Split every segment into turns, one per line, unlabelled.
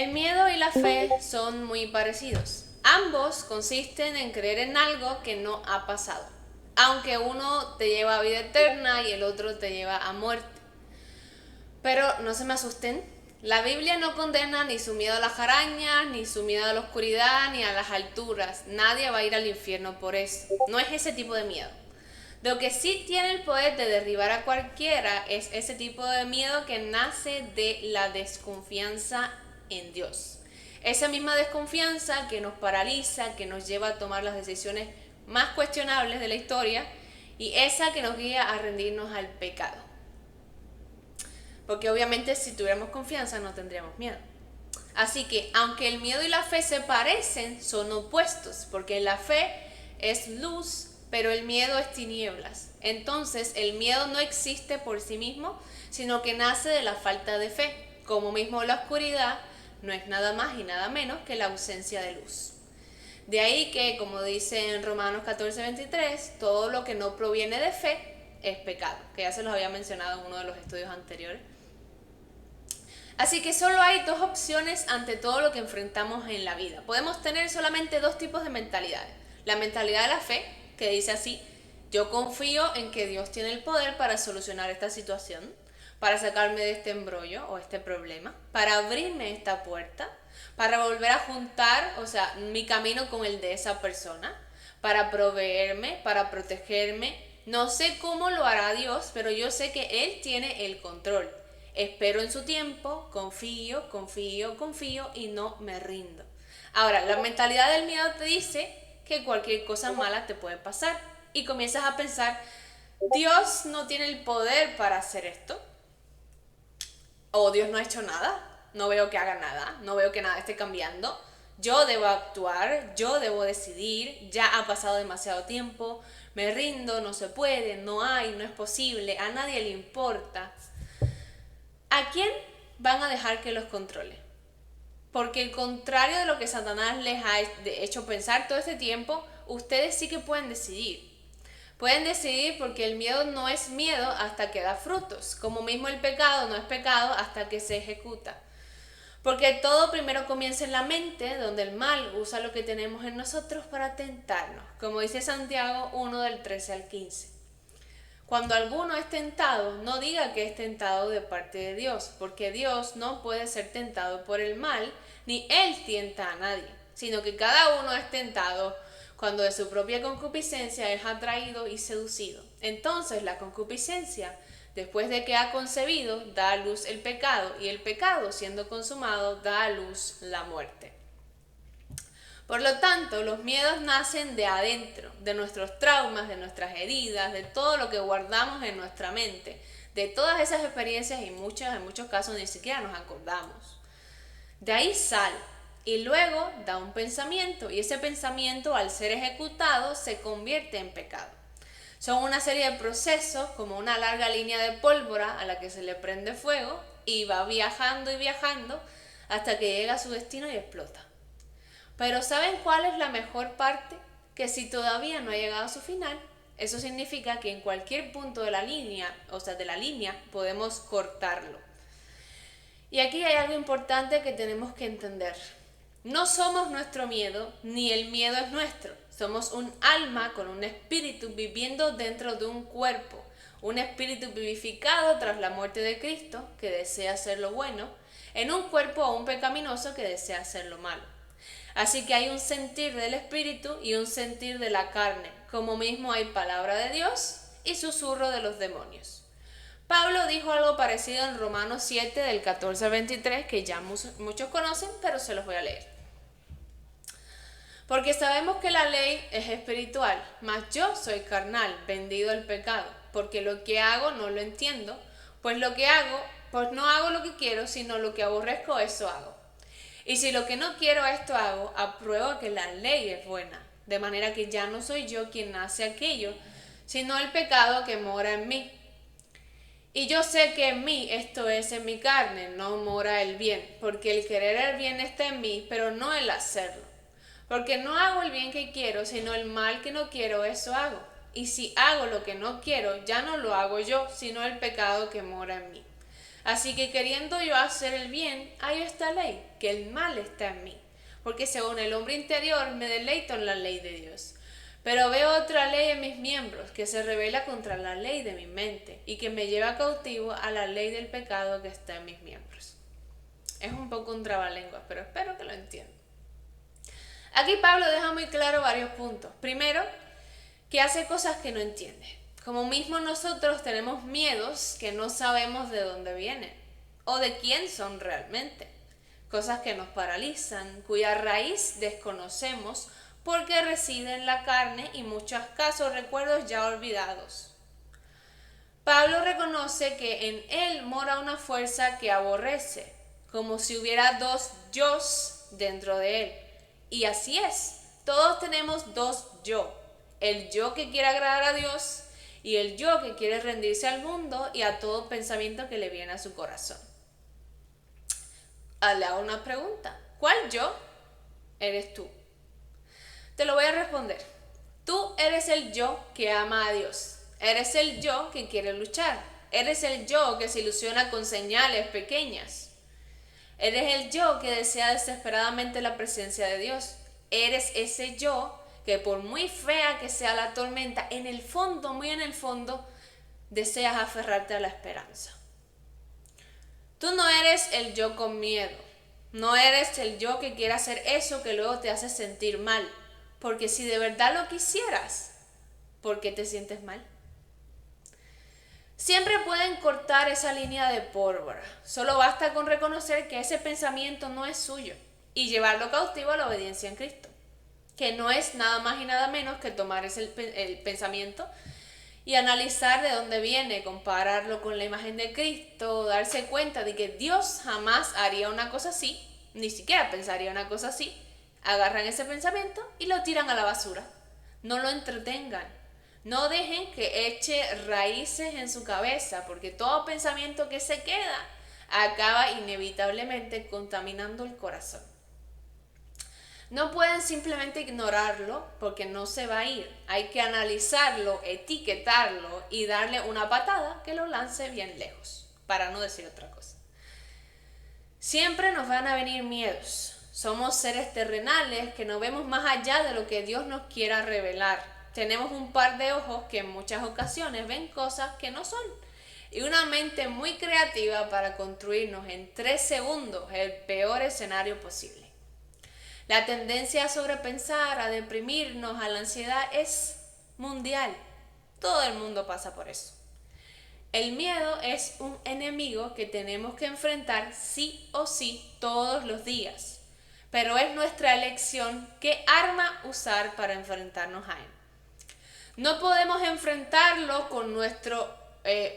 El miedo y la fe son muy parecidos. Ambos consisten en creer en algo que no ha pasado, aunque uno te lleva a vida eterna y el otro te lleva a muerte. Pero no se me asusten, la Biblia no condena ni su miedo a las arañas, ni su miedo a la oscuridad, ni a las alturas. Nadie va a ir al infierno por eso. No es ese tipo de miedo. Lo que sí tiene el poder de derribar a cualquiera es ese tipo de miedo que nace de la desconfianza en Dios. Esa misma desconfianza que nos paraliza, que nos lleva a tomar las decisiones más cuestionables de la historia y esa que nos guía a rendirnos al pecado. Porque obviamente si tuviéramos confianza no tendríamos miedo. Así que aunque el miedo y la fe se parecen, son opuestos, porque la fe es luz, pero el miedo es tinieblas. Entonces el miedo no existe por sí mismo, sino que nace de la falta de fe. Como mismo la oscuridad no es nada más y nada menos que la ausencia de luz. De ahí que, como dice en Romanos 14:23, todo lo que no proviene de fe es pecado, que ya se los había mencionado en uno de los estudios anteriores. Así que solo hay dos opciones ante todo lo que enfrentamos en la vida. Podemos tener solamente dos tipos de mentalidades. La mentalidad de la fe, que dice así: yo confío en que Dios tiene el poder para solucionar esta situación, para sacarme de este embrollo o este problema, para abrirme esta puerta, para volver a juntar, mi camino con el de esa persona, para proveerme, para protegerme. No sé cómo lo hará Dios, pero yo sé que Él tiene el control. Espero en su tiempo, confío, confío, confío y no me rindo. Ahora, la mentalidad del miedo te dice que cualquier cosa mala te puede pasar y comienzas a pensar: Dios no tiene el poder para hacer esto, o Dios no ha hecho nada, no veo que haga nada, no veo que nada esté cambiando, yo debo actuar, yo debo decidir, ya ha pasado demasiado tiempo, me rindo, no se puede, no hay, no es posible, a nadie le importa. ¿A quién van a dejar que los controle? Porque el contrario de lo que Satanás les ha hecho pensar todo este tiempo, ustedes sí que pueden decidir. Pueden decidir porque el miedo no es miedo hasta que da frutos, como mismo el pecado no es pecado hasta que se ejecuta. Porque todo primero comienza en la mente, donde el mal usa lo que tenemos en nosotros para tentarnos, como dice Santiago 1 del 13 al 15. Cuando alguno es tentado, no diga que es tentado de parte de Dios, porque Dios no puede ser tentado por el mal, ni Él tienta a nadie, sino que cada uno es tentado cuando de su propia concupiscencia es atraído y seducido. Entonces la concupiscencia, después de que ha concebido, da a luz el pecado, y el pecado, siendo consumado, da a luz la muerte. Por lo tanto, los miedos nacen de adentro, de nuestros traumas, de nuestras heridas, de todo lo que guardamos en nuestra mente, de todas esas experiencias y en muchos casos ni siquiera nos acordamos. De ahí sale y luego da un pensamiento y ese pensamiento al ser ejecutado se convierte en pecado. Son una serie de procesos como una larga línea de pólvora a la que se le prende fuego y va viajando y viajando hasta que llega a su destino y explota. Pero ¿saben cuál es la mejor parte? Que si todavía no ha llegado a su final, eso significa que en cualquier punto de la línea, podemos cortarlo. Y aquí hay algo importante que tenemos que entender. No somos nuestro miedo, ni el miedo es nuestro. Somos un alma con un espíritu viviendo dentro de un cuerpo, un espíritu vivificado tras la muerte de Cristo que desea hacer lo bueno, en un cuerpo aún pecaminoso que desea hacer lo malo. Así que hay un sentir del espíritu y un sentir de la carne, como mismo hay palabra de Dios y susurro de los demonios. Pablo dijo algo parecido en Romanos 7 del 14 al 23, que ya muchos conocen, pero se los voy a leer. Porque sabemos que la ley es espiritual, mas yo soy carnal, vendido al pecado, porque lo que hago no lo entiendo, pues no hago lo que quiero, sino lo que aborrezco, eso hago. Y si lo que no quiero esto hago, apruebo que la ley es buena, de manera que ya no soy yo quien hace aquello, sino el pecado que mora en mí. Y yo sé que en mí, esto es en mi carne, no mora el bien, porque el querer el bien está en mí, pero no el hacerlo. Porque no hago el bien que quiero, sino el mal que no quiero, eso hago. Y si hago lo que no quiero, ya no lo hago yo, sino el pecado que mora en mí. Así que queriendo yo hacer el bien, hay esta ley, que el mal está en mí. Porque según el hombre interior me deleito en la ley de Dios. Pero veo otra ley en mis miembros, que se revela contra la ley de mi mente, y que me lleva cautivo a la ley del pecado que está en mis miembros. Es un poco un trabalenguas, pero espero que lo entiendan. Aquí Pablo deja muy claro varios puntos. Primero, que hace cosas que no entiende. Como mismo nosotros tenemos miedos que no sabemos de dónde vienen o de quién son realmente. Cosas que nos paralizan, cuya raíz desconocemos porque reside en la carne y muchos casos recuerdos ya olvidados. Pablo reconoce que en él mora una fuerza que aborrece, como si hubiera dos yos dentro de él. Y así es, todos tenemos dos yo, el yo que quiere agradar a Dios y el yo que quiere rendirse al mundo y a todo pensamiento que le viene a su corazón. Le hago una pregunta, ¿cuál yo eres tú? Te lo voy a responder. Tú eres el yo que ama a Dios. Eres el yo que quiere luchar. Eres el yo que se ilusiona con señales pequeñas. Eres el yo que desea desesperadamente la presencia de Dios. Eres ese yo que por muy fea que sea la tormenta, en el fondo, muy en el fondo, deseas aferrarte a la esperanza. Tú no eres el yo con miedo. No eres el yo que quiere hacer eso que luego te hace sentir mal. Porque si de verdad lo quisieras, ¿por qué te sientes mal? Siempre pueden cortar esa línea de pólvora. Solo basta con reconocer que ese pensamiento no es suyo y llevarlo cautivo a la obediencia en Cristo. Que no es nada más y nada menos que tomar el pensamiento y analizar de dónde viene, compararlo con la imagen de Cristo, darse cuenta de que Dios jamás haría una cosa así, ni siquiera pensaría una cosa así. Agarran ese pensamiento y lo tiran a la basura. No lo entretengan. No dejen que eche raíces en su cabeza, porque todo pensamiento que se queda acaba inevitablemente contaminando el corazón. No pueden simplemente ignorarlo porque no se va a ir. Hay que analizarlo, etiquetarlo y darle una patada que lo lance bien lejos, para no decir otra cosa. Siempre nos van a venir miedos. Somos seres terrenales que no vemos más allá de lo que Dios nos quiera revelar. Tenemos un par de ojos que en muchas ocasiones ven cosas que no son. Y una mente muy creativa para construirnos en 3 segundos el peor escenario posible. La tendencia a sobrepensar, a deprimirnos, a la ansiedad es mundial. Todo el mundo pasa por eso. El miedo es un enemigo que tenemos que enfrentar sí o sí todos los días. Pero es nuestra elección qué arma usar para enfrentarnos a él. No podemos enfrentarlo con nuestro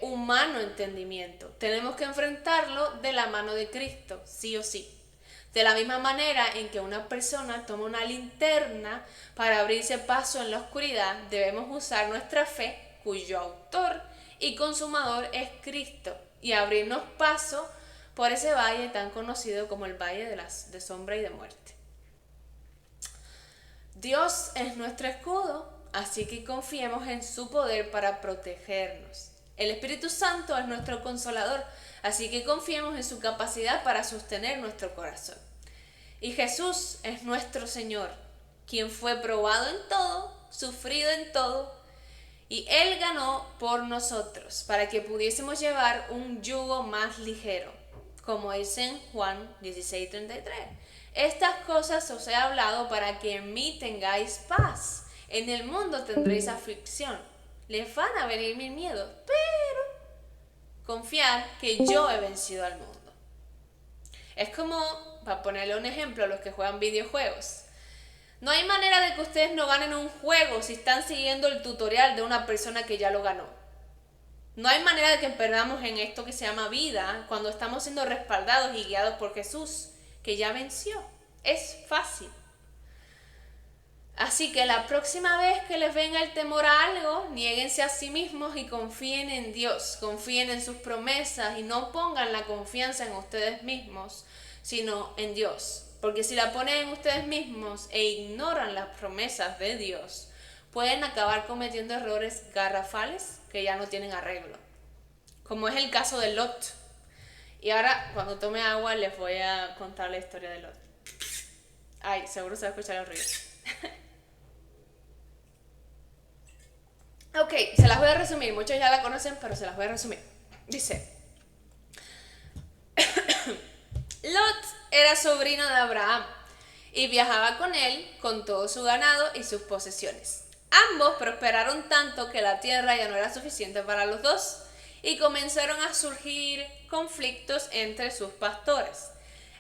humano entendimiento. Tenemos que enfrentarlo de la mano de Cristo, sí o sí. De la misma manera en que una persona toma una linterna para abrirse paso en la oscuridad, debemos usar nuestra fe, cuyo autor y consumador es Cristo, y abrirnos paso por ese valle tan conocido como el valle de sombra y de muerte. Dios es nuestro escudo, así que confiemos en su poder para protegernos. El Espíritu Santo es nuestro consolador, así que confiemos en su capacidad para sostener nuestro corazón. Y Jesús es nuestro Señor, quien fue probado en todo, sufrido en todo, y Él ganó por nosotros, para que pudiésemos llevar un yugo más ligero, como dice en Juan 16:33. Estas cosas os he hablado para que en mí tengáis paz. En el mundo tendréis aflicción. Les van a venir mis miedos, pero confiad que yo he vencido al mundo. Es como, para ponerle un ejemplo a los que juegan videojuegos. No hay manera de que ustedes no ganen un juego si están siguiendo el tutorial de una persona que ya lo ganó. No hay manera de que perdamos en esto que se llama vida cuando estamos siendo respaldados y guiados por Jesús, que ya venció. Es fácil. Así que la próxima vez que les venga el temor a algo, niéguense a sí mismos y confíen en Dios, confíen en sus promesas y no pongan la confianza en ustedes mismos, sino en Dios. Porque si la ponen en ustedes mismos e ignoran las promesas de Dios, pueden acabar cometiendo errores garrafales que ya no tienen arreglo. Como es el caso de Lot. Y ahora, cuando tome agua, les voy a contar la historia de Lot. Ay, seguro se va a escuchar el ruido. Ok, se las voy a resumir. Muchos ya la conocen, pero se las voy a resumir. Dice, Lot era sobrino de Abraham y viajaba con él con todo su ganado y sus posesiones. Ambos prosperaron tanto que la tierra ya no era suficiente para los dos y comenzaron a surgir conflictos entre sus pastores.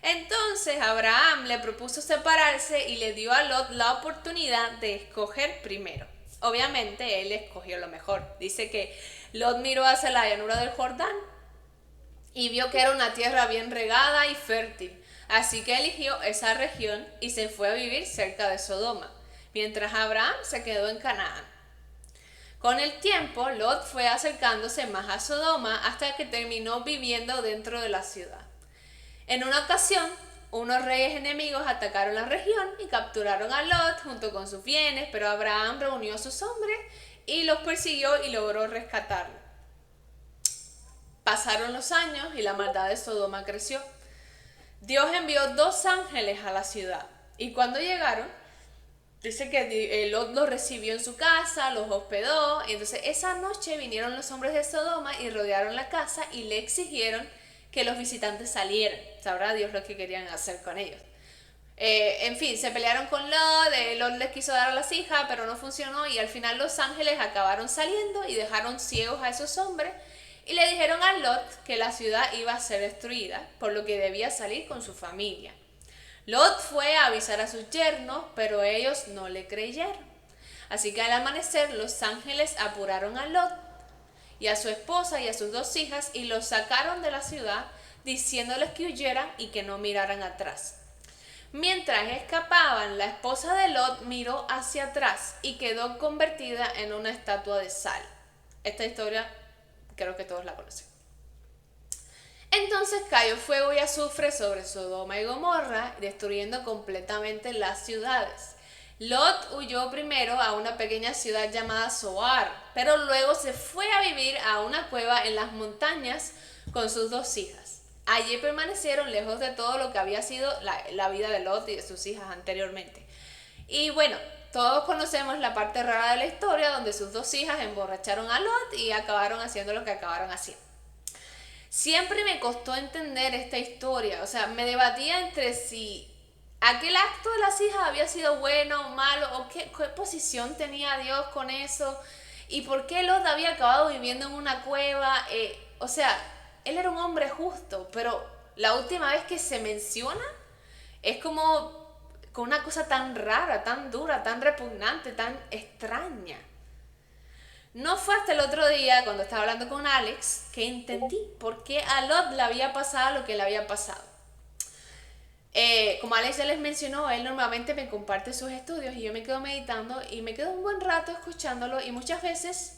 Entonces Abraham le propuso separarse y le dio a Lot la oportunidad de escoger primero. Obviamente él escogió lo mejor. Dice que Lot miró hacia la llanura del Jordán y vio que era una tierra bien regada y fértil. Así que eligió esa región y se fue a vivir cerca de Sodoma, mientras Abraham se quedó en Canaán. Con el tiempo, Lot fue acercándose más a Sodoma hasta que terminó viviendo dentro de la ciudad. En una ocasión, unos reyes enemigos atacaron la región y capturaron a Lot junto con sus bienes, pero Abraham reunió a sus hombres y los persiguió y logró rescatarlo. Pasaron los años y la maldad de Sodoma creció. Dios envió 2 ángeles a la ciudad y cuando llegaron, dice que Lot los recibió en su casa, los hospedó, y entonces esa noche vinieron los hombres de Sodoma y rodearon la casa y le exigieron que los visitantes salieran. Sabrá Dios lo que querían hacer con ellos. En fin, se pelearon con Lot, Lot les quiso dar a las hijas, pero no funcionó y al final los ángeles acabaron saliendo y dejaron ciegos a esos hombres y le dijeron a Lot que la ciudad iba a ser destruida, por lo que debía salir con su familia. Lot fue a avisar a sus yernos, pero ellos no le creyeron. Así que al amanecer los ángeles apuraron a Lot y a su esposa y a sus 2 hijas y los sacaron de la ciudad diciéndoles que huyeran y que no miraran atrás. Mientras escapaban, la esposa de Lot miró hacia atrás y quedó convertida en una estatua de sal. Esta historia creo que todos la conocen. Entonces cayó fuego y azufre sobre Sodoma y Gomorra, destruyendo completamente las ciudades. Lot huyó primero a una pequeña ciudad llamada Zoar, pero luego se fue a vivir a una cueva en las montañas con sus 2 hijas. Allí permanecieron lejos de todo lo que había sido la vida de Lot y de sus hijas anteriormente. Y bueno, todos conocemos la parte rara de la historia donde sus 2 hijas emborracharon a Lot y acabaron haciendo lo que acabaron haciendo. Siempre me costó entender esta historia, o sea, me debatía entre si aquel acto de las hijas había sido bueno o malo, o qué posición tenía Dios con eso, y por qué Lot había acabado viviendo en una cueva. O sea, él era un hombre justo, pero la última vez que se menciona es como con una cosa tan rara, tan dura, tan repugnante, tan extraña. No fue hasta el otro día, cuando estaba hablando con Alex, que entendí por qué a Lot le había pasado lo que le había pasado. Como Alex ya les mencionó, él normalmente me comparte sus estudios y yo me quedo meditando y me quedo un buen rato escuchándolo y muchas veces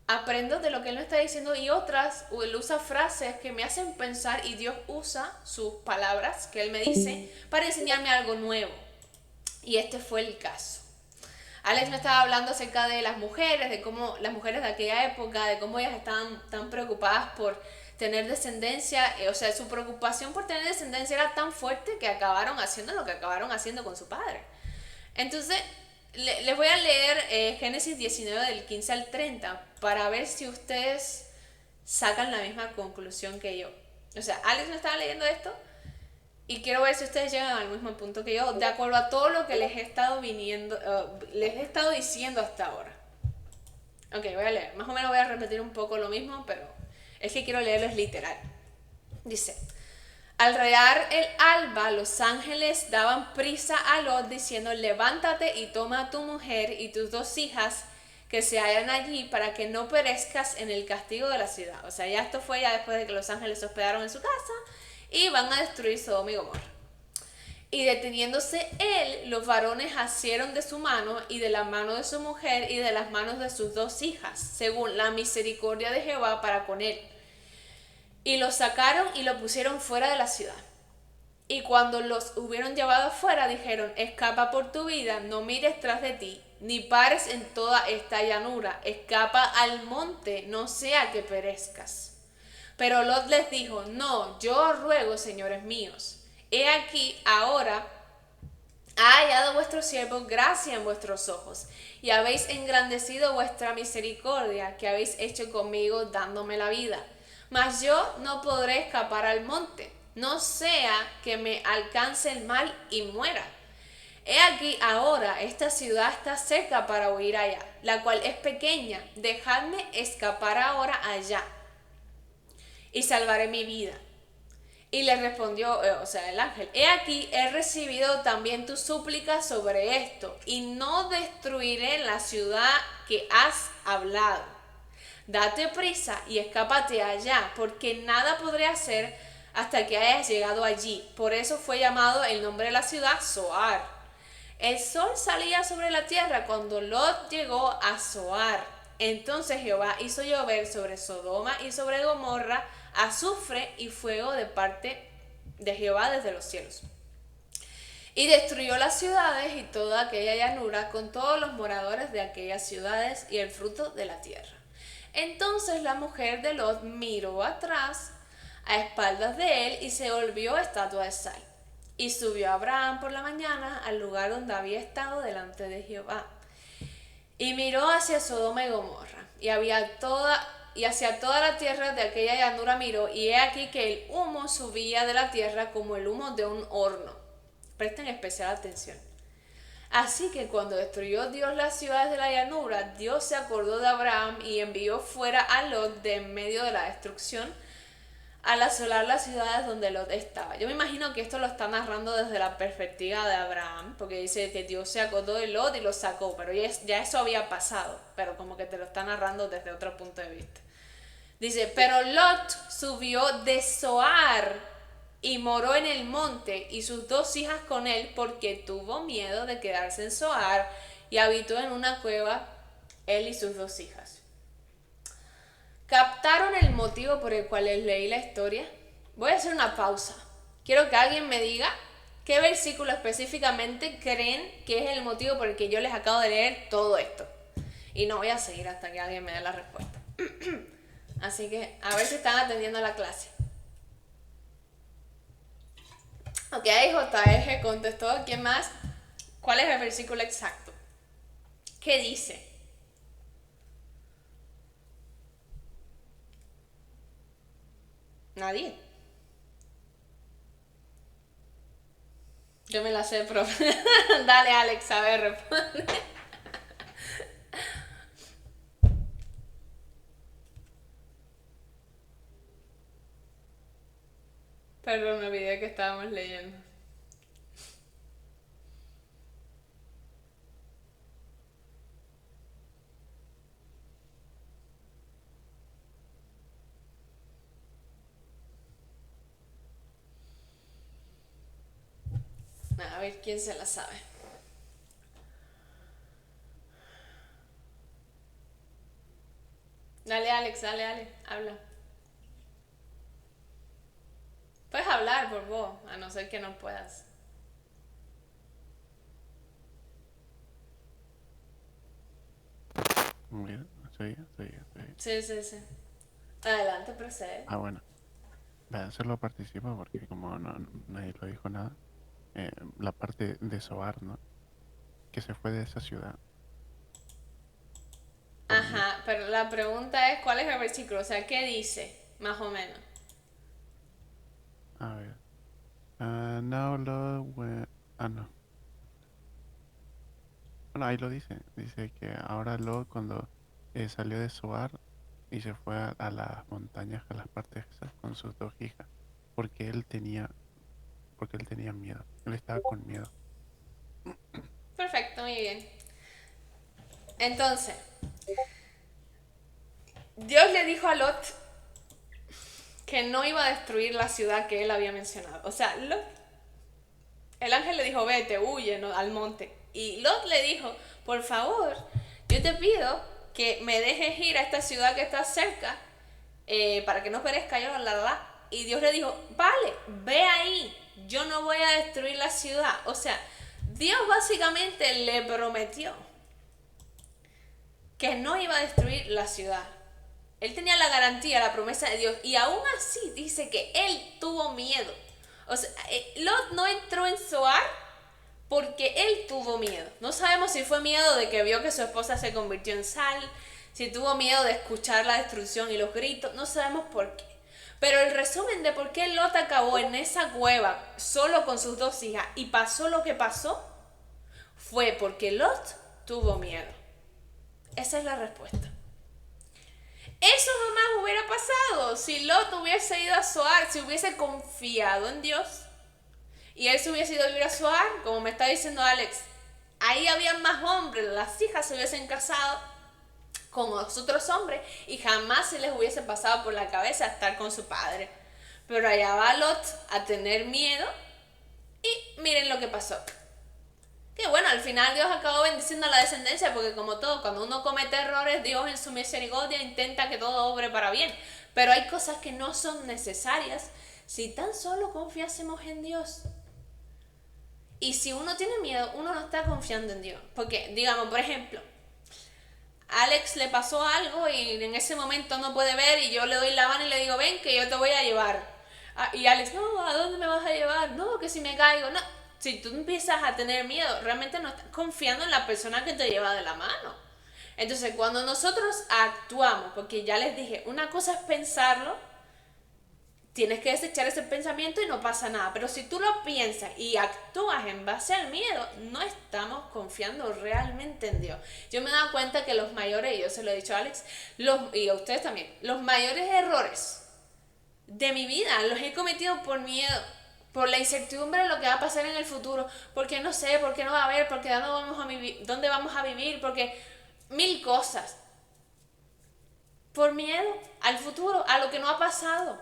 aprendo de lo que él me está diciendo y otras, él usa frases que me hacen pensar y Dios usa sus palabras que él me dice para enseñarme algo nuevo. Y este fue el caso. Alex me estaba hablando acerca de las mujeres, de cómo las mujeres de aquella época, de cómo ellas estaban tan preocupadas por tener descendencia, o sea, su preocupación por tener descendencia era tan fuerte que acabaron haciendo lo que acabaron haciendo con su padre. Entonces, les voy a leer Génesis 19 del 15 al 30 para ver si ustedes sacan la misma conclusión que yo. O sea, Alex me estaba leyendo esto y quiero ver si ustedes llegan al mismo punto que yo, de acuerdo a todo lo que les he estado diciendo hasta ahora. Ok, voy a leer. Más o menos voy a repetir un poco lo mismo, pero es que quiero leerles literal. Dice: al rayar el alba, los ángeles daban prisa a Lot diciendo: levántate y toma a tu mujer y tus 2 hijas que se hallan allí para que no perezcas en el castigo de la ciudad. O sea, ya esto fue ya después de que los ángeles se hospedaron en su casa y van a destruir Sodoma y Gomorra. Y deteniéndose él, los varones asieron de su mano y de la mano de su mujer y de las manos de sus 2 hijas, según la misericordia de Jehová para con él. Y los sacaron y lo pusieron fuera de la ciudad. Y cuando los hubieron llevado afuera, dijeron: escapa por tu vida, no mires tras de ti, ni pares en toda esta llanura, escapa al monte, no sea que perezcas. Pero Lot les dijo, no, yo os ruego, señores míos, he aquí ahora ha hallado vuestro siervo gracia en vuestros ojos, y habéis engrandecido vuestra misericordia que habéis hecho conmigo dándome la vida. Mas yo no podré escapar al monte, no sea que me alcance el mal y muera. He aquí ahora esta ciudad está cerca para huir allá, la cual es pequeña, dejadme escapar ahora allá, y salvaré mi vida. Y le respondió, o sea, el ángel, he aquí, he recibido también tu súplica sobre esto, y no destruiré la ciudad que has hablado. Date prisa y escápate allá, porque nada podré hacer hasta que hayas llegado allí. Por eso fue llamado el nombre de la ciudad Zoar. El sol salía sobre la tierra cuando Lot llegó a Zoar. Entonces Jehová hizo llover sobre Sodoma y sobre Gomorra azufre y fuego de parte de Jehová desde los cielos. Y destruyó las ciudades y toda aquella llanura con todos los moradores de aquellas ciudades y el fruto de la tierra. Entonces la mujer de Lot miró atrás a espaldas de él y se volvió estatua de sal. Y subió Abraham por la mañana al lugar donde había estado delante de Jehová. Y miró hacia Sodoma y Gomorra, y hacia toda la tierra de aquella llanura miró, y he aquí que el humo subía de la tierra como el humo de un horno. Presten especial atención. Así que cuando destruyó Dios las ciudades de la llanura, Dios se acordó de Abraham y envió fuera a Lot de en medio de la destrucción, al asolar las ciudades donde Lot estaba. Yo me imagino que esto lo está narrando desde la perspectiva de Abraham, porque dice que Dios se acordó de Lot y lo sacó, pero ya eso había pasado, pero como que te lo está narrando desde otro punto de vista. Dice, pero Lot subió de Zoar y moró en el monte, y sus dos hijas con él, porque tuvo miedo de quedarse en Zoar, y habitó en una cueva él y sus dos hijas. ¿Captaron el motivo por el cual les leí la historia? Voy a hacer una pausa. Quiero que alguien me diga qué versículo específicamente creen que es el motivo por el que yo les acabo de leer todo esto. Y no voy a seguir hasta que alguien me dé la respuesta. Así que a ver si están atendiendo a la clase. Ok, JG contestó. ¿Quién más? ¿Cuál es el versículo exacto? ¿Qué dice? Nadie. Yo me la sé, profe. Dale, Alex, a ver, responde. Perdón, me olvidé que estábamos leyendo. A ver quién se la sabe. Dale, Alex, dale, habla. Puedes hablar por vos, a no ser que no puedas.
Mira, sí.
Sí. Adelante, procede.
Bueno, voy a hacerlo participa porque como nadie lo dijo nada, la parte de Sobar, ¿no? Que se fue de esa ciudad por miedo.
Ajá, pero la pregunta es, ¿cuál es el versículo? O sea, ¿qué dice? Más o menos.
A ver. Now Lord went... no. Bueno, ahí lo dice. Dice que ahora Lot cuando salió de Soar y se fue a las montañas, a las partes esas, con sus dos hijas, porque porque él tenía miedo. Él estaba con miedo.
Perfecto, muy bien. Entonces, Dios le dijo a Lot que no iba a destruir la ciudad que él había mencionado. O sea, el ángel le dijo, vete, huye, ¿no?, al monte. Y Lot le dijo, por favor, yo te pido que me dejes ir a esta ciudad que está cerca, para que no perezca yo, la. Y Dios le dijo, vale, ve ahí, yo no voy a destruir la ciudad. O sea, Dios básicamente le prometió que no iba a destruir la ciudad. Él tenía la garantía, la promesa de Dios, y aún así dice que él tuvo miedo. O sea, Lot no entró en Zoar porque él tuvo miedo. No sabemos si fue miedo de que vio que su esposa se convirtió en sal, si tuvo miedo de escuchar la destrucción y los gritos, no sabemos por qué. Pero el resumen de por qué Lot acabó en esa cueva solo con sus 2 hijas y pasó lo que pasó, fue porque Lot tuvo miedo. Esa es la respuesta. Eso jamás hubiera pasado si Lot hubiese ido a Zoar, si hubiese confiado en Dios y él se hubiese ido a vivir a Zoar, como me está diciendo Alex. Ahí había más hombres, las hijas se hubiesen casado con los otros hombres y jamás se les hubiese pasado por la cabeza estar con su padre. Pero allá va Lot a tener miedo y miren lo que pasó. Que bueno, al final Dios acabó bendiciendo a la descendencia porque como todo, cuando uno comete errores, Dios en su misericordia intenta que todo obre para bien. Pero hay cosas que no son necesarias si tan solo confiásemos en Dios. Y si uno tiene miedo, uno no está confiando en Dios. Porque, digamos, por ejemplo, a Alex le pasó algo y en ese momento no puede ver y yo le doy la mano y le digo, ven que yo te voy a llevar. Y Alex, no, ¿a dónde me vas a llevar? No, que si me caigo, no. Si tú empiezas a tener miedo, realmente no estás confiando en la persona que te lleva de la mano. Entonces, cuando nosotros actuamos, porque ya les dije, una cosa es pensarlo, tienes que desechar ese pensamiento y no pasa nada. Pero si tú lo piensas y actúas en base al miedo, no estamos confiando realmente en Dios. Yo me he dado cuenta que los mayores, y yo se lo he dicho a Alex, y a ustedes también, los mayores errores de mi vida los he cometido por miedo, por la incertidumbre de lo que va a pasar en el futuro, porque no sé, porque no va a haber, porque dónde vamos a vivir, porque 1000 cosas. Por miedo al futuro, a lo que no ha pasado.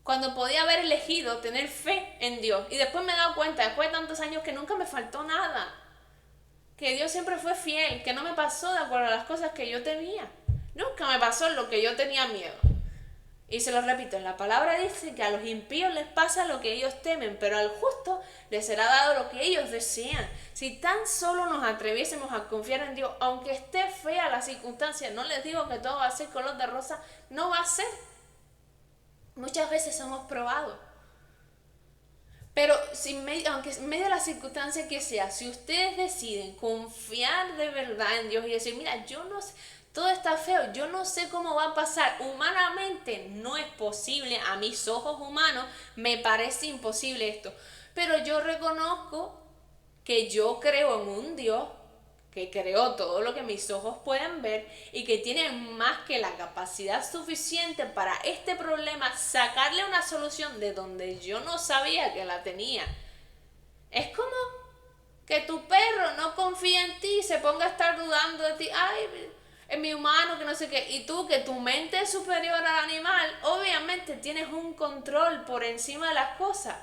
Cuando podía haber elegido tener fe en Dios. Y después me he dado cuenta, después de tantos años, que nunca me faltó nada. Que Dios siempre fue fiel, que no me pasó de acuerdo a las cosas que yo tenía. Nunca me pasó lo que yo tenía miedo. Y se lo repito, en la palabra dice que a los impíos les pasa lo que ellos temen, pero al justo les será dado lo que ellos desean. Si tan solo nos atreviésemos a confiar en Dios, aunque esté fea la circunstancia, no les digo que todo va a ser color de rosa, no va a ser. Muchas veces somos probados. Pero aunque en medio de la circunstancia que sea, si ustedes deciden confiar de verdad en Dios y decir, mira, yo no sé, todo está feo, yo no sé cómo va a pasar, humanamente no es posible, a mis ojos humanos me parece imposible esto, pero yo reconozco que yo creo en un Dios que creó todo lo que mis ojos pueden ver y que tiene más que la capacidad suficiente para este problema sacarle una solución de donde yo no sabía que la tenía. Es como que tu perro no confía en ti y se ponga a estar dudando de ti, ay, es mi humano, que no sé qué, y tú, que tu mente es superior al animal, obviamente tienes un control por encima de las cosas.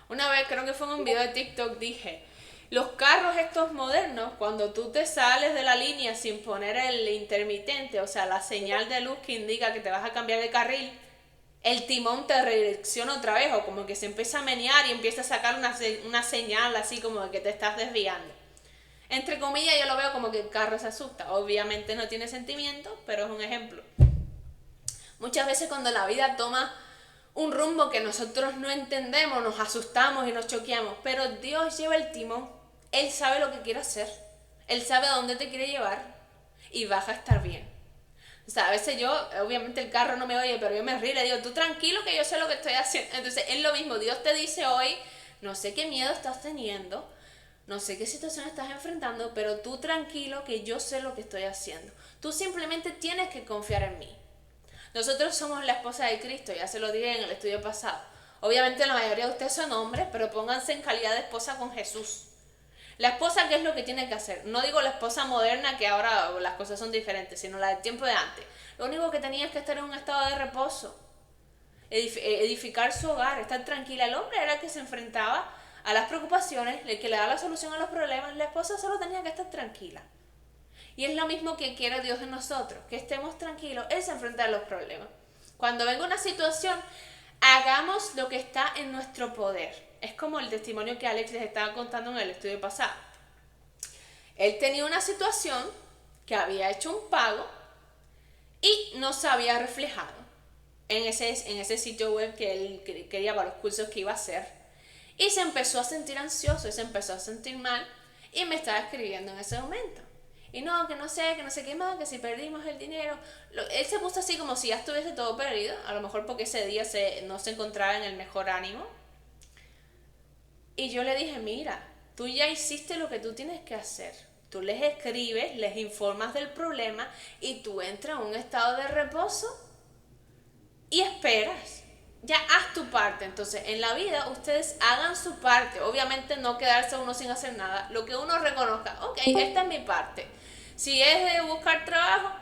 Una vez, creo que fue en un video de TikTok, dije, los carros estos modernos, cuando tú te sales de la línea sin poner el intermitente, o sea, la señal de luz que indica que te vas a cambiar de carril, el timón te redirecciona otra vez, o como que se empieza a menear y empieza a sacar una señal así como de que te estás desviando. Entre comillas, yo lo veo como que el carro se asusta. Obviamente no tiene sentimiento, pero es un ejemplo. Muchas veces cuando la vida toma un rumbo que nosotros no entendemos, nos asustamos y nos choqueamos, pero Dios lleva el timón. Él sabe lo que quiere hacer. Él sabe a dónde te quiere llevar y vas a estar bien. O sea, a veces yo, obviamente el carro no me oye, pero yo me río y le digo, tú tranquilo que yo sé lo que estoy haciendo. Entonces es lo mismo, Dios te dice hoy, no sé qué miedo estás teniendo, no sé qué situación estás enfrentando, pero tú tranquilo que yo sé lo que estoy haciendo. Tú simplemente tienes que confiar en mí. Nosotros somos la esposa de Cristo, ya se lo dije en el estudio pasado. Obviamente la mayoría de ustedes son hombres, pero pónganse en calidad de esposa con Jesús. La esposa, ¿qué es lo que tiene que hacer? No digo la esposa moderna, que ahora las cosas son diferentes, sino la del tiempo de antes. Lo único que tenía es que estar en un estado de reposo, edificar su hogar, estar tranquila. El hombre era el que se enfrentaba a las preocupaciones, el que le da la solución a los problemas. La esposa solo tenía que estar tranquila. Y es lo mismo que quiere Dios de nosotros, que estemos tranquilos. Él se enfrenta a los problemas. Cuando venga una situación, hagamos lo que está en nuestro poder. Es como el testimonio que Alex les estaba contando en el estudio pasado. Él tenía una situación que había hecho un pago y no se había reflejado en ese sitio web que él quería para los cursos que iba a hacer. Y se empezó a sentir ansioso y se empezó a sentir mal y me estaba escribiendo en ese momento. Y no, que no sé qué más, que si perdimos el dinero. Él se puso así como si ya estuviese todo perdido, a lo mejor porque ese día no se encontraba en el mejor ánimo. Y yo le dije, mira, tú ya hiciste lo que tú tienes que hacer. Tú les escribes, les informas del problema y tú entras en un estado de reposo y esperas. Ya haz tu parte. Entonces, en la vida ustedes hagan su parte. Obviamente no quedarse uno sin hacer nada. Lo que uno reconozca, ok, esta es mi parte. Si es de buscar trabajo,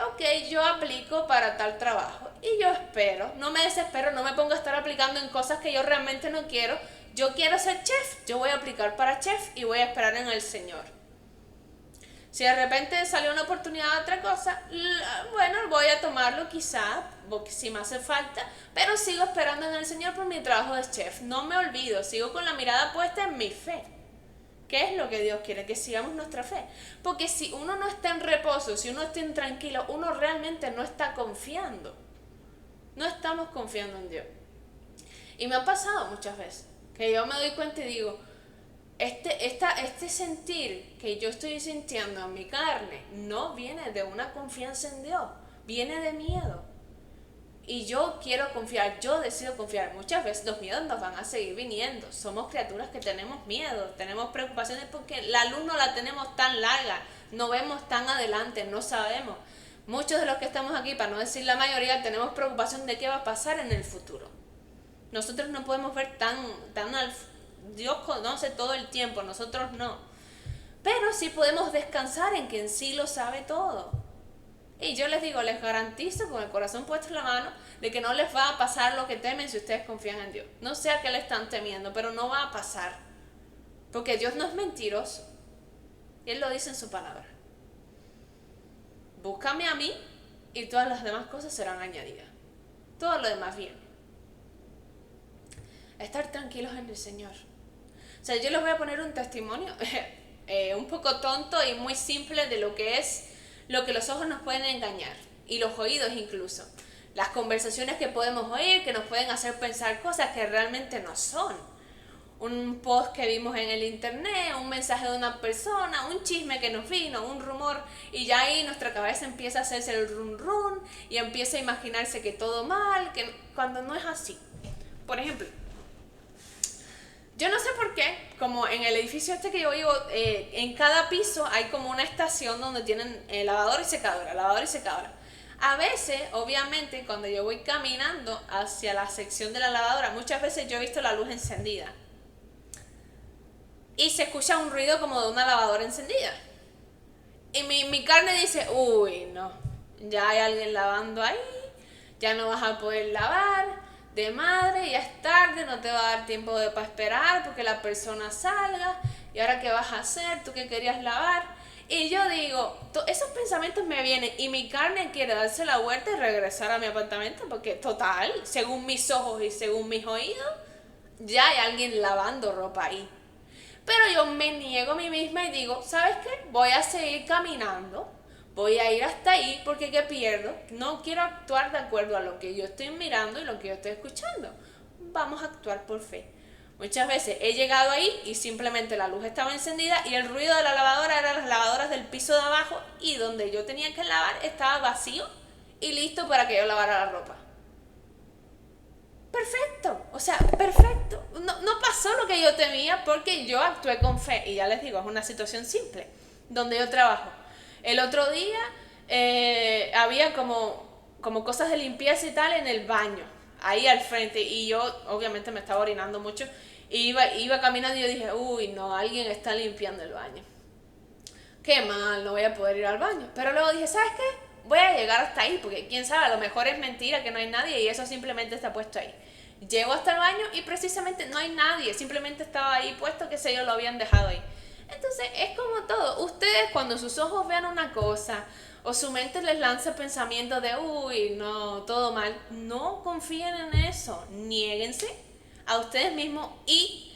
ok, yo aplico para tal trabajo. Y yo espero, no me desespero, no me pongo a estar aplicando en cosas que yo realmente no quiero. Yo quiero ser chef, yo voy a aplicar para chef y voy a esperar en el Señor. Si de repente salió una oportunidad de otra cosa, bueno, voy a tomarlo quizá, si me hace falta, pero sigo esperando en el Señor por mi trabajo de chef. No me olvido, sigo con la mirada puesta en mi fe. ¿Qué es lo que Dios quiere? Que sigamos nuestra fe. Porque si uno no está en reposo, si uno está intranquilo, uno realmente no está confiando. No estamos confiando en Dios. Y me ha pasado muchas veces que yo me doy cuenta y digo, este sentir que yo estoy sintiendo en mi carne no viene de una confianza en Dios, viene de miedo. Y yo quiero confiar, yo decido confiar. Muchas veces los miedos nos van a seguir viniendo. Somos criaturas que tenemos miedo, tenemos preocupaciones porque la luz no la tenemos tan larga, no vemos tan adelante, no sabemos. Muchos de los que estamos aquí, para no decir la mayoría, tenemos preocupación de qué va a pasar en el futuro. Nosotros no podemos ver tan al Dios conoce todo el tiempo, nosotros no. Pero sí podemos descansar en quien sí lo sabe todo. Y yo les digo, les garantizo con el corazón puesto en la mano de que no les va a pasar lo que temen si ustedes confían en Dios. No sé a qué le están temiendo, pero no va a pasar. Porque Dios no es mentiroso. Y Él lo dice en su palabra. Búscame a mí y todas las demás cosas serán añadidas. Todo lo demás viene. Estar tranquilos en el Señor. O sea, yo les voy a poner un testimonio un poco tonto y muy simple de lo que es lo que los ojos nos pueden engañar y los oídos incluso. Las conversaciones que podemos oír que nos pueden hacer pensar cosas que realmente no son. Un post que vimos en el internet, un mensaje de una persona, un chisme que nos vino, un rumor, y ya ahí nuestra cabeza empieza a hacerse el run run y empieza a imaginarse que todo mal, que cuando no es así. Por ejemplo, yo no sé por qué, como en el edificio este que yo vivo, en cada piso hay como una estación donde tienen lavadora y secadora, lavadora y secadora. A veces, obviamente, cuando yo voy caminando hacia la sección de la lavadora, muchas veces yo he visto la luz encendida. Y se escucha un ruido como de una lavadora encendida. Y mi carne dice, uy, no, ya hay alguien lavando ahí, ya no vas a poder lavar. De madre, ya es tarde, no te va a dar tiempo para esperar porque la persona salga. ¿Y ahora qué vas a hacer? ¿Tú que querías lavar? Y yo digo, esos pensamientos me vienen y mi carne quiere darse la vuelta y regresar a mi apartamento porque total, según mis ojos y según mis oídos, ya hay alguien lavando ropa ahí. Pero yo me niego a mí misma y digo, ¿sabes qué? Voy a seguir caminando. Voy a ir hasta ahí porque ¿qué pierdo? No quiero actuar de acuerdo a lo que yo estoy mirando y lo que yo estoy escuchando. Vamos a actuar por fe. Muchas veces he llegado ahí y simplemente la luz estaba encendida y el ruido de la lavadora eran las lavadoras del piso de abajo y donde yo tenía que lavar estaba vacío y listo para que yo lavara la ropa. Perfecto, o sea, perfecto. No pasó lo que yo temía porque yo actué con fe y ya les digo, es una situación simple donde yo trabajo. El otro día había como cosas de limpieza y tal en el baño, ahí al frente, y yo obviamente me estaba orinando mucho, y iba caminando y yo dije, uy, no, alguien está limpiando el baño. Qué mal, no voy a poder ir al baño. Pero luego dije, ¿sabes qué? Voy a llegar hasta ahí, porque quién sabe, a lo mejor es mentira que no hay nadie y eso simplemente está puesto ahí. Llego hasta el baño y precisamente no hay nadie, simplemente estaba ahí puesto, qué sé yo, lo habían dejado ahí. Entonces es como todo, ustedes cuando sus ojos vean una cosa o su mente les lanza pensamientos de uy, no, todo mal, no confíen en eso, niéguense a ustedes mismos y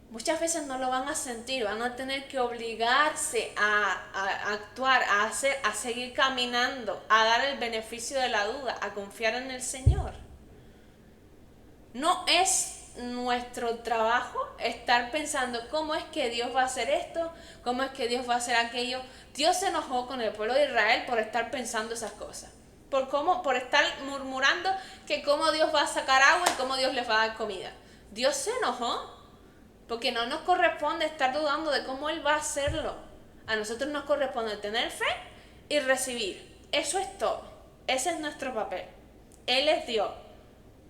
muchas veces no lo van a sentir, van a tener que obligarse a actuar, a hacer, a seguir caminando, a dar el beneficio de la duda, a confiar en el Señor. No es nuestro trabajo estar pensando cómo es que Dios va a hacer esto, cómo es que Dios va a hacer aquello. Dios se enojó con el pueblo de Israel por estar pensando esas cosas, por estar murmurando que cómo Dios va a sacar agua y cómo Dios les va a dar comida. Dios se enojó porque no nos corresponde estar dudando de cómo Él va a hacerlo. A nosotros nos corresponde tener fe y recibir. Eso es todo. Ese es nuestro papel. Él es Dios.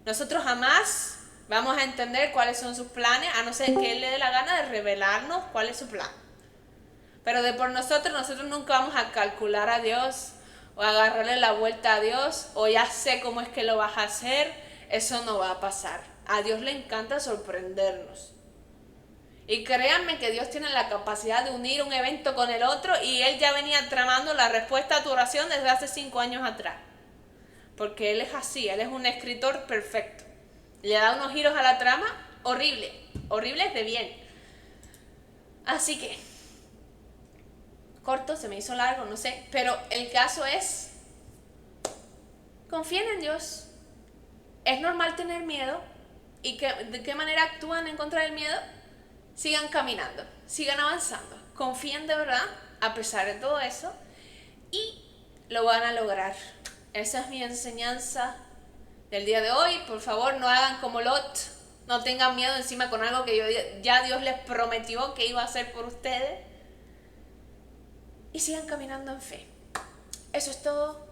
Nosotros jamás vamos a entender cuáles son sus planes, a no ser que Él le dé la gana de revelarnos cuál es su plan. Pero de por nosotros nunca vamos a calcular a Dios o a agarrarle la vuelta a Dios o ya sé cómo es que lo vas a hacer. Eso no va a pasar. A Dios le encanta sorprendernos. Y créanme que Dios tiene la capacidad de unir un evento con el otro y Él ya venía tramando la respuesta a tu oración desde hace 5 años atrás. Porque Él es así, Él es un escritor perfecto. Le da unos giros a la trama horribles de bien. Así que, corto, se me hizo largo, no sé, pero el caso es, confíen en Dios. Es normal tener miedo. ¿Y de qué manera actúan en contra del miedo? Sigan caminando, sigan avanzando, confíen de verdad a pesar de todo eso y lo van a lograr. Esa es mi enseñanza del día de hoy. Por favor, no hagan como Lot, no tengan miedo encima con algo que ya Dios les prometió que iba a hacer por ustedes y sigan caminando en fe. Eso es todo.